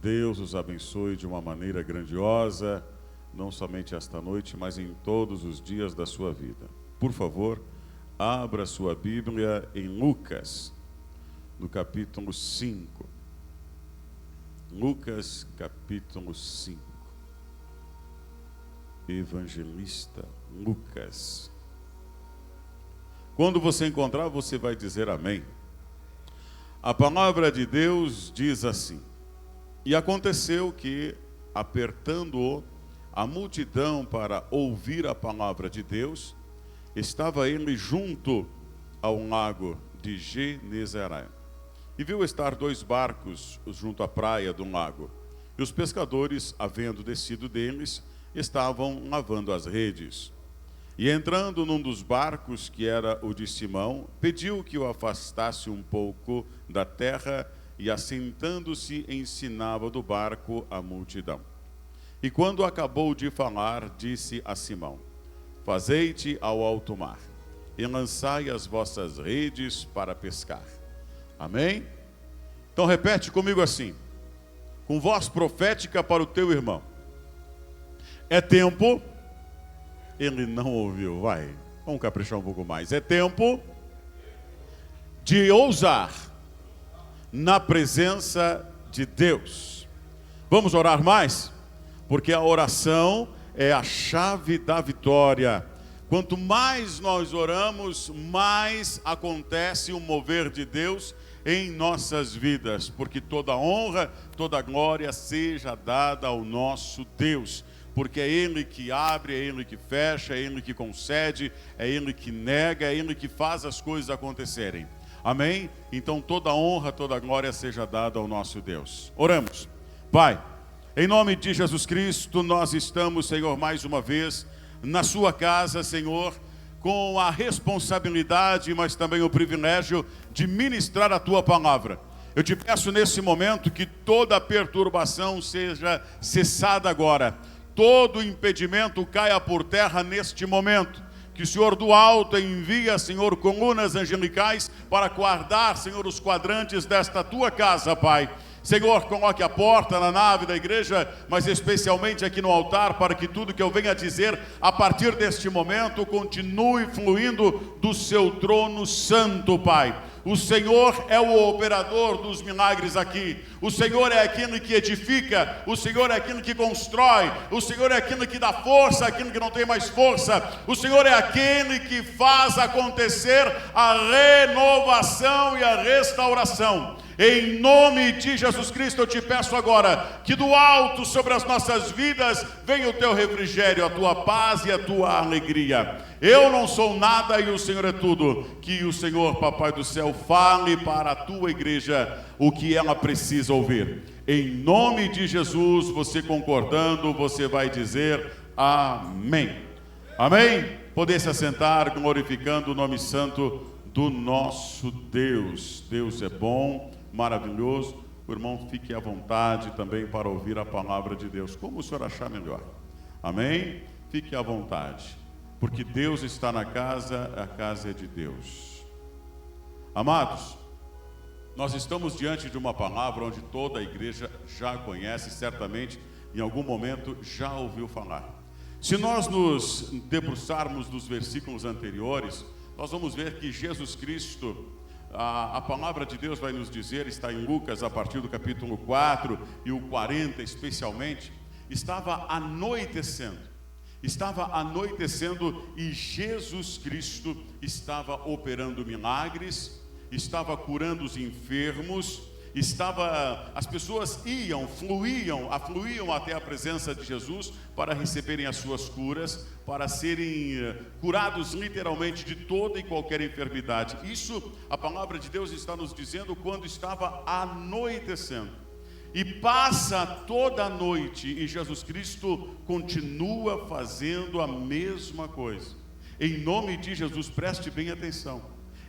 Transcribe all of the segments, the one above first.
Deus os abençoe de uma maneira grandiosa, não somente esta noite, mas em todos os dias da sua vida. Por favor, abra sua Bíblia em Lucas, no capítulo 5. Lucas, capítulo 5. Evangelista Lucas. Quando você encontrar, você vai dizer amém. A palavra de Deus diz assim: e aconteceu que, apertando-o a multidão para ouvir a palavra de Deus, estava ele junto ao lago de Genezaré. E viu estar 2 barcos junto à praia do lago. E os pescadores, havendo descido deles, estavam lavando as redes. E entrando num dos barcos, que era o de Simão, pediu que o afastasse um pouco da terra, e assentando-se ensinava do barco a multidão. E quando acabou de falar, disse a Simão: fazei-te ao alto mar, e lançai as vossas redes para pescar. Amém? Então repete comigo assim, com voz profética para o teu irmão: é tempo. Ele não ouviu, vai, vamos caprichar um pouco mais. É tempo de ousar na presença de Deus. Vamos orar mais? Porque a oração é a chave da vitória. Quanto mais nós oramos, mais acontece o mover de Deus em nossas vidas, porque toda honra, toda glória seja dada ao nosso Deus, porque é Ele que abre, é Ele que fecha, é Ele que concede, é Ele que nega, é Ele que faz as coisas acontecerem. Amém? Então toda honra, toda glória seja dada ao nosso Deus. Oramos. Pai, em nome de Jesus Cristo, nós estamos, Senhor, mais uma vez na sua casa, Senhor, com a responsabilidade, mas também o privilégio de ministrar a tua palavra. Eu te peço nesse momento que toda perturbação seja cessada agora. Todo impedimento caia por terra neste momento. Que o Senhor do alto envia, Senhor, colunas angelicais para guardar, Senhor, os quadrantes desta tua casa, Pai. Senhor, coloque a porta na nave da igreja, mas especialmente aqui no altar, para que tudo que eu venha dizer a partir deste momento continue fluindo do seu trono santo, Pai. O Senhor é o operador dos milagres aqui. O Senhor é aquele que edifica. O Senhor é aquele que constrói. O Senhor é aquele que dá força àquele que não tem mais força. O Senhor é aquele que faz acontecer a renovação e a restauração. Em nome de Jesus Cristo, eu te peço agora que do alto sobre as nossas vidas venha o teu refrigério, a tua paz e a tua alegria. Eu não sou nada e o Senhor é tudo. Que o Senhor, Papai do céu, fale para a tua igreja o que ela precisa ouvir. Em nome de Jesus, você concordando, você vai dizer amém. Amém? Poder se assentar glorificando o nome santo do nosso Deus. Deus é bom, maravilhoso. O irmão fique à vontade também para ouvir a palavra de Deus, como o senhor achar melhor. Amém? Fique à vontade, porque Deus está na casa, a casa é de Deus. Amados, nós estamos diante de uma palavra onde toda a igreja já conhece, certamente em algum momento já ouviu falar. Se nós nos debruçarmos nos versículos anteriores, nós vamos ver que Jesus Cristo, a palavra de Deus vai nos dizer, está em Lucas a partir do capítulo 4 e o 40 especialmente, estava anoitecendo e Jesus Cristo estava operando milagres, estava curando os enfermos, as pessoas afluíam até a presença de Jesus para receberem as suas curas, para serem curados literalmente de toda e qualquer enfermidade. Isso a palavra de Deus está nos dizendo quando estava anoitecendo. E passa toda a noite e Jesus Cristo continua fazendo a mesma coisa. Em nome de Jesus, preste bem atenção.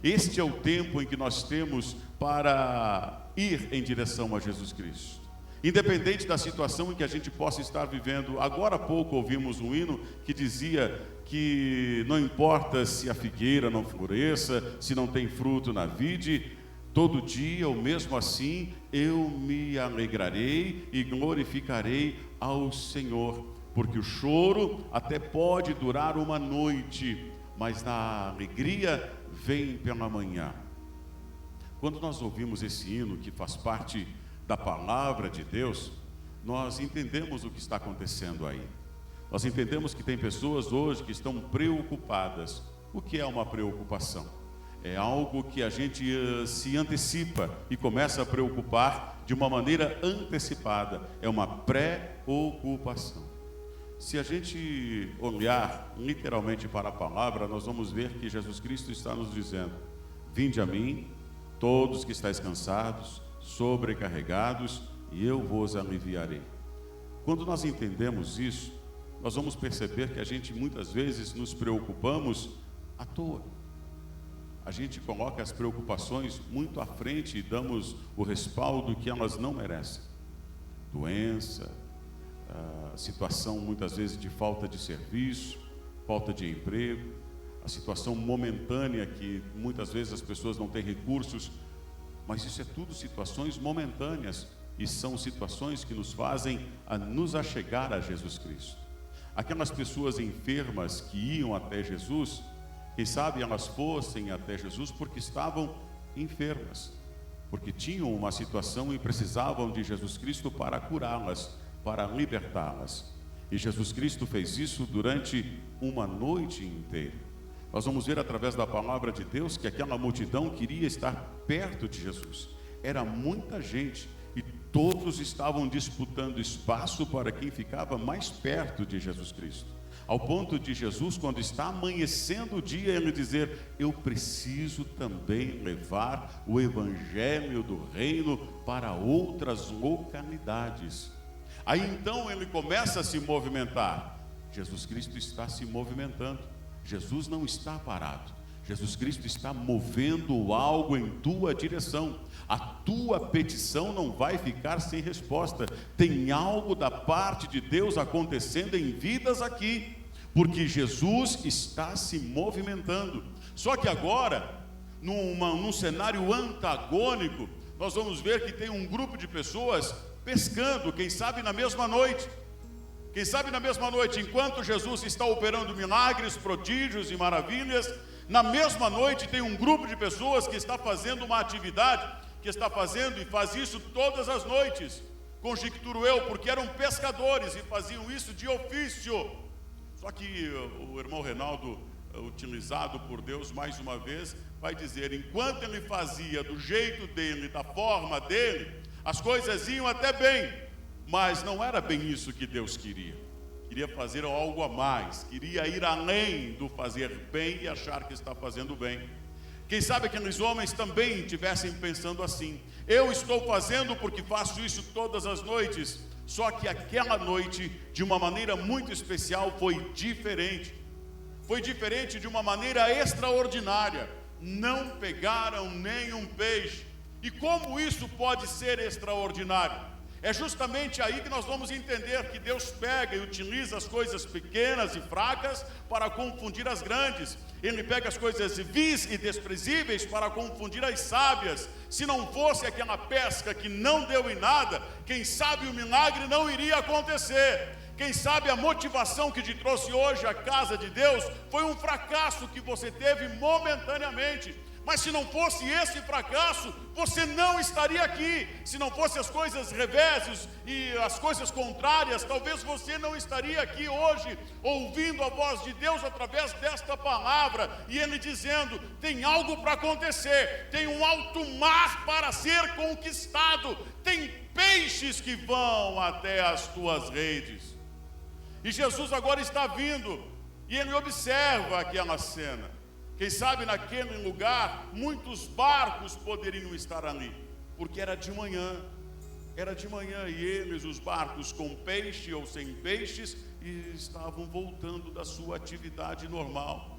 Este é o tempo em que nós temos para ir em direção a Jesus Cristo. Independente da situação em que a gente possa estar vivendo. Agora há pouco ouvimos um hino que dizia que não importa se a figueira não floresça, se não tem fruto na vide, todo dia, ou mesmo assim, eu me alegrarei e glorificarei ao Senhor, porque o choro até pode durar uma noite, mas a alegria vem pela manhã. Quando nós ouvimos esse hino, que faz parte da palavra de Deus, nós entendemos o que está acontecendo aí. Nós entendemos que tem pessoas hoje que estão preocupadas. O que é uma preocupação? É algo que a gente se antecipa e começa a preocupar de uma maneira antecipada. É uma preocupação. Se a gente olhar literalmente para a palavra, nós vamos ver que Jesus Cristo está nos dizendo: vinde a mim, todos que estáis cansados, sobrecarregados, e eu vos aliviarei. Quando nós entendemos isso, nós vamos perceber que a gente muitas vezes nos preocupamos à toa. A gente coloca as preocupações muito à frente e damos o respaldo que elas não merecem. Doença, situação muitas vezes de falta de serviço, falta de emprego, a situação momentânea que muitas vezes as pessoas não têm recursos, mas isso é tudo situações momentâneas e são situações que nos fazem a nos achegar a Jesus Cristo. Aquelas pessoas enfermas que iam até Jesus, quem sabe elas fossem até Jesus porque estavam enfermas, porque tinham uma situação e precisavam de Jesus Cristo para curá-las, para libertá-las. E Jesus Cristo fez isso durante uma noite inteira. Nós vamos ver através da palavra de Deus que aquela multidão queria estar perto de Jesus. Era muita gente e todos estavam disputando espaço para quem ficava mais perto de Jesus Cristo. Ao ponto de Jesus, quando está amanhecendo o dia, ele dizer: eu preciso também levar o evangelho do reino para outras localidades. Aí então ele começa a se movimentar. Jesus Cristo está se movimentando. Jesus não está parado. Jesus Cristo está movendo algo em tua direção. A tua petição não vai ficar sem resposta. Tem algo da parte de Deus acontecendo em vidas aqui, porque Jesus está se movimentando. Só que agora, num cenário antagônico, nós vamos ver que tem um grupo de pessoas pescando, quem sabe na mesma noite. Quem sabe na mesma noite, enquanto Jesus está operando milagres, prodígios e maravilhas, na mesma noite tem um grupo de pessoas que está fazendo uma atividade, que está fazendo e faz isso todas as noites, conjecturo eu, porque eram pescadores e faziam isso de ofício. Só que o irmão Reinaldo, utilizado por Deus mais uma vez, vai dizer: enquanto ele fazia do jeito dele, da forma dele, as coisas iam até bem. Mas não era bem isso que Deus queria. Queria fazer algo a mais, queria ir além do fazer bem e achar que está fazendo bem. Quem sabe aqueles homens também estivessem pensando assim: eu estou fazendo porque faço isso todas as noites. Só que aquela noite, de uma maneira muito especial, foi diferente. Foi diferente de uma maneira extraordinária. Não pegaram nenhum peixe. E como isso pode ser extraordinário? É justamente aí que nós vamos entender que Deus pega e utiliza as coisas pequenas e fracas para confundir as grandes. Ele pega as coisas vis e desprezíveis para confundir as sábias. Se não fosse aquela pesca que não deu em nada, quem sabe o milagre não iria acontecer. Quem sabe a motivação que te trouxe hoje à casa de Deus foi um fracasso que você teve momentaneamente. Mas se não fosse esse fracasso, você não estaria aqui. Se não fossem as coisas reveses e as coisas contrárias, talvez você não estaria aqui hoje, ouvindo a voz de Deus através desta palavra, e Ele dizendo: tem algo para acontecer, tem um alto mar para ser conquistado, tem peixes que vão até as tuas redes. E Jesus agora está vindo, e Ele observa aquela cena. Quem sabe naquele lugar, muitos barcos poderiam estar ali, porque era de manhã, e eles, os barcos com peixe ou sem peixes, estavam voltando da sua atividade normal.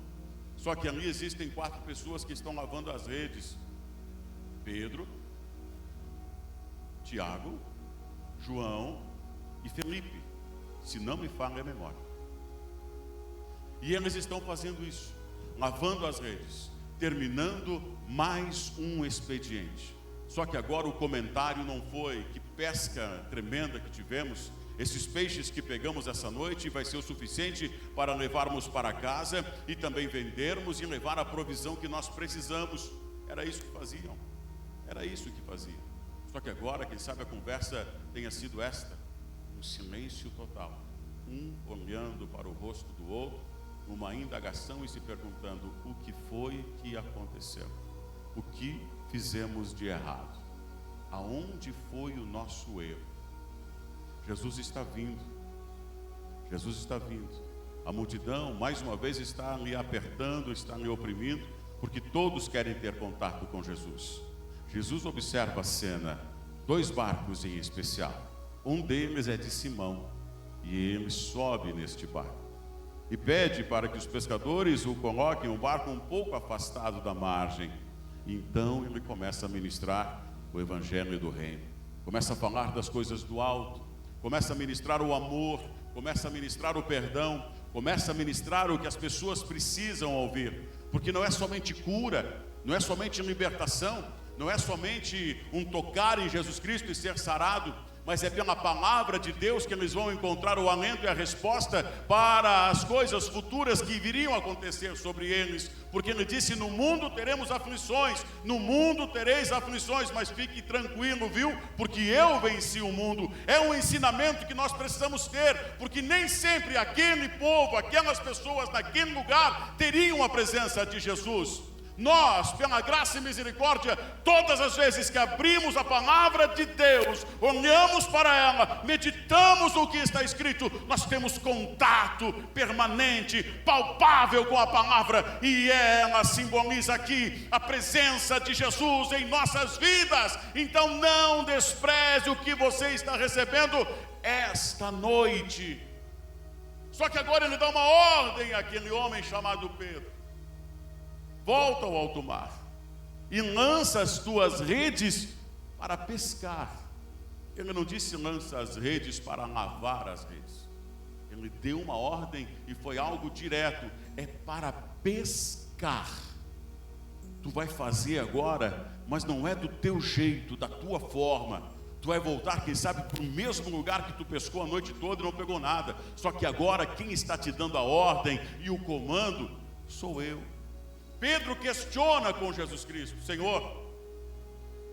Só que ali existem 4 pessoas que estão lavando as redes: Pedro, Tiago, João e Felipe, se não me falha a memória. E eles estão fazendo isso, lavando as redes, terminando mais um expediente. Só que agora o comentário não foi: que pesca tremenda que tivemos, esses peixes que pegamos essa noite vai ser o suficiente para levarmos para casa e também vendermos e levar a provisão que nós precisamos. Era isso que faziam, era isso que faziam. Só que agora, quem sabe a conversa tenha sido esta: um silêncio total, um olhando para o rosto do outro, uma indagação e se perguntando: o que foi que aconteceu? O que fizemos de errado? Aonde foi o nosso erro? Jesus está vindo. Jesus está vindo. A multidão, mais uma vez, está lhe apertando, está lhe oprimindo, porque todos querem ter contato com Jesus. Jesus observa a cena, 2 barcos em especial. Um deles é de Simão, e ele sobe neste barco e pede para que os pescadores o coloquem um barco um pouco afastado da margem. Então ele começa a ministrar o evangelho do reino, começa a falar das coisas do alto, começa a ministrar o amor, começa a ministrar o perdão, começa a ministrar o que as pessoas precisam ouvir, porque não é somente cura, não é somente libertação, não é somente um tocar em Jesus Cristo e ser sarado, mas é pela palavra de Deus que eles vão encontrar o alento e a resposta para as coisas futuras que viriam acontecer sobre eles, porque ele disse: no mundo teremos aflições, no mundo tereis aflições, mas fique tranquilo, viu? Porque eu venci o mundo. É um ensinamento que nós precisamos ter, porque nem sempre aquele povo, aquelas pessoas naquele lugar teriam a presença de Jesus. Nós, pela graça e misericórdia, todas as vezes que abrimos a palavra de Deus, olhamos para ela, meditamos o que está escrito, nós temos contato permanente, palpável com a palavra, e ela simboliza aqui a presença de Jesus em nossas vidas. Então não despreze o que você está recebendo esta noite. Só que agora ele dá uma ordem àquele homem chamado Pedro: volta ao alto mar e lança as tuas redes para pescar. Ele não disse lança as redes para lavar as redes. Ele deu uma ordem e foi algo direto: é para pescar. Tu vai fazer agora, mas não é do teu jeito, da tua forma. Tu vai voltar, quem sabe, para o mesmo lugar que tu pescou a noite toda e não pegou nada. Só que agora quem está te dando a ordem e o comando sou eu. Pedro questiona com Jesus Cristo: Senhor,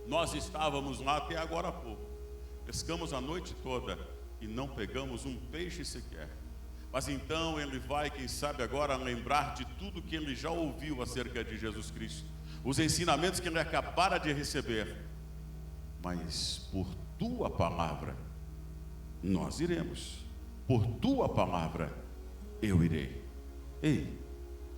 nós estávamos lá até agora há pouco, pescamos a noite toda e não pegamos um peixe sequer. Mas então ele vai, quem sabe agora, lembrar de tudo que ele já ouviu acerca de Jesus Cristo, os ensinamentos que ele acabara de receber. Mas por tua palavra nós iremos, por tua palavra eu irei. Ei,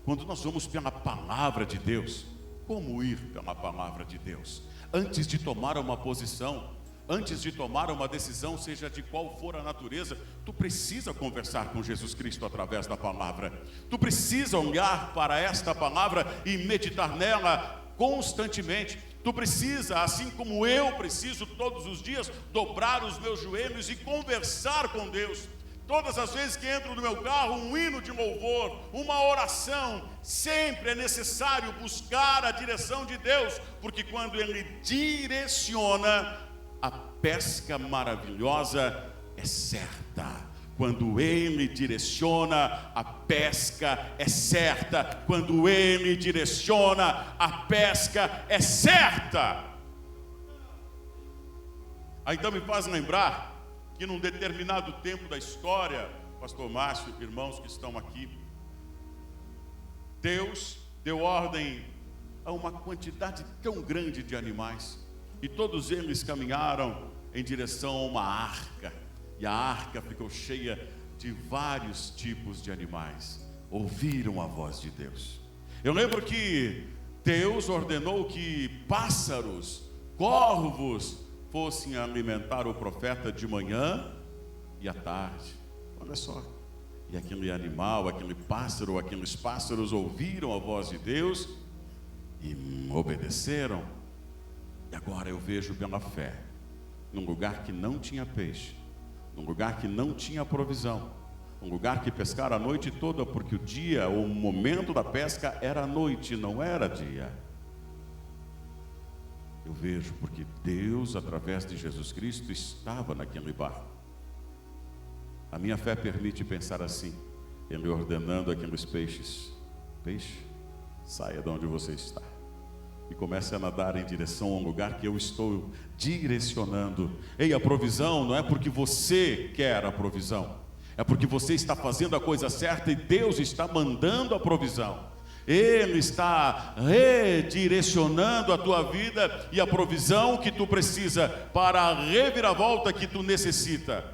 quando nós vamos pela palavra de Deus, como ir pela palavra de Deus? Antes de tomar uma posição, antes de tomar uma decisão, seja de qual for a natureza, tu precisa conversar com Jesus Cristo através da palavra. Tu precisa olhar para esta palavra e meditar nela constantemente. Tu precisa, assim como eu preciso todos os dias, dobrar os meus joelhos e conversar com Deus. Todas as vezes que entro no meu carro, um hino de louvor, uma oração, sempre é necessário buscar a direção de Deus, porque quando Ele direciona, a pesca maravilhosa é certa. Quando Ele direciona, a pesca é certa. Quando Ele direciona, a pesca é certa. Aí então me faz lembrar que num determinado tempo da história, pastor Márcio, irmãos que estão aqui, Deus deu ordem a uma quantidade tão grande de animais, e todos eles caminharam em direção a uma arca, e a arca ficou cheia de vários tipos de animais. Ouviram a voz de Deus. Eu lembro que Deus ordenou que pássaros, corvos, fossem alimentar o profeta de manhã e à tarde. Olha só. E aquele animal, aquele pássaro, aqueles pássaros ouviram a voz de Deus e obedeceram. E agora eu vejo pela fé, num lugar que não tinha peixe, num lugar que não tinha provisão, um lugar que pescaram a noite toda, porque o dia, o momento da pesca era noite, não era dia. Eu vejo porque Deus, através de Jesus Cristo, estava naquele barco. A minha fé permite pensar assim, Ele ordenando aqueles peixes: peixe, saia de onde você está e comece a nadar em direção a um lugar que eu estou direcionando. Ei, a provisão não é porque você quer a provisão, é porque você está fazendo a coisa certa e Deus está mandando a provisão. Ele está redirecionando a tua vida e a provisão que tu precisa para a reviravolta que tu necessita.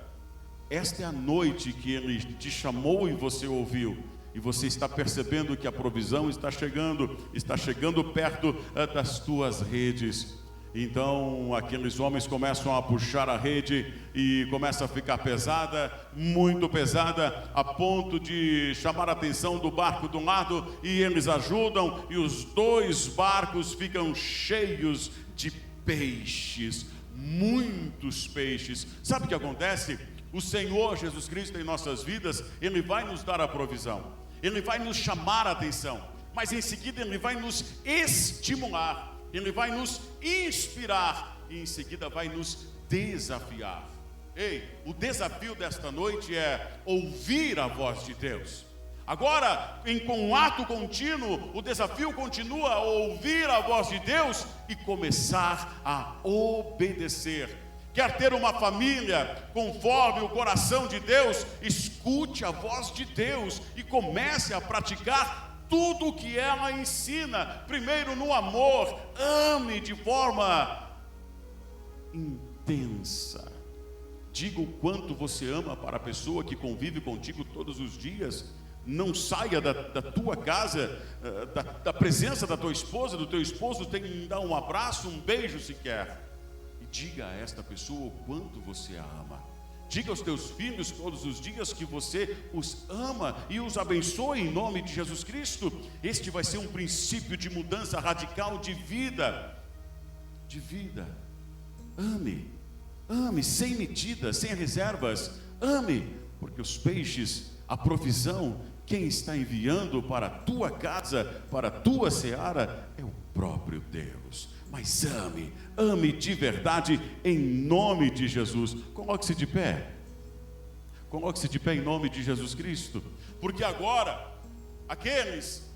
Esta é a noite que Ele te chamou e você ouviu. E você está percebendo que a provisão está chegando perto das tuas redes. Então aqueles homens começam a puxar a rede e começa a ficar pesada, muito pesada, a ponto de chamar a atenção do barco de um lado, e eles ajudam, e os dois barcos ficam cheios de peixes, muitos peixes. Sabe o que acontece? O Senhor Jesus Cristo em nossas vidas, Ele vai nos dar a provisão. Ele vai nos chamar a atenção, mas em seguida Ele vai nos estimular, Ele vai nos inspirar e em seguida vai nos desafiar. Ei, o desafio desta noite é ouvir a voz de Deus. Agora, com um ato contínuo, o desafio continua a ouvir a voz de Deus e começar a obedecer. Quer ter uma família conforme o coração de Deus? Escute a voz de Deus e comece a praticar tudo o que ela ensina. Primeiro no amor, ame de forma intensa. Diga o quanto você ama para a pessoa que convive contigo todos os dias. Não saia da tua casa, da presença da tua esposa, do teu esposo, tem que dar um abraço, um beijo sequer. Diga a esta pessoa o quanto você a ama. Diga aos teus filhos todos os dias que você os ama e os abençoe em nome de Jesus Cristo. Este vai ser um princípio de mudança radical de vida. De vida. Ame. Ame sem medida, sem reservas. Ame, porque os peixes, a provisão, quem está enviando para a tua casa, para a tua seara, é o próprio Deus. Mas ame de verdade em nome de Jesus. Coloque-se de pé. Coloque-se de pé em nome de Jesus Cristo. Porque agora, aqueles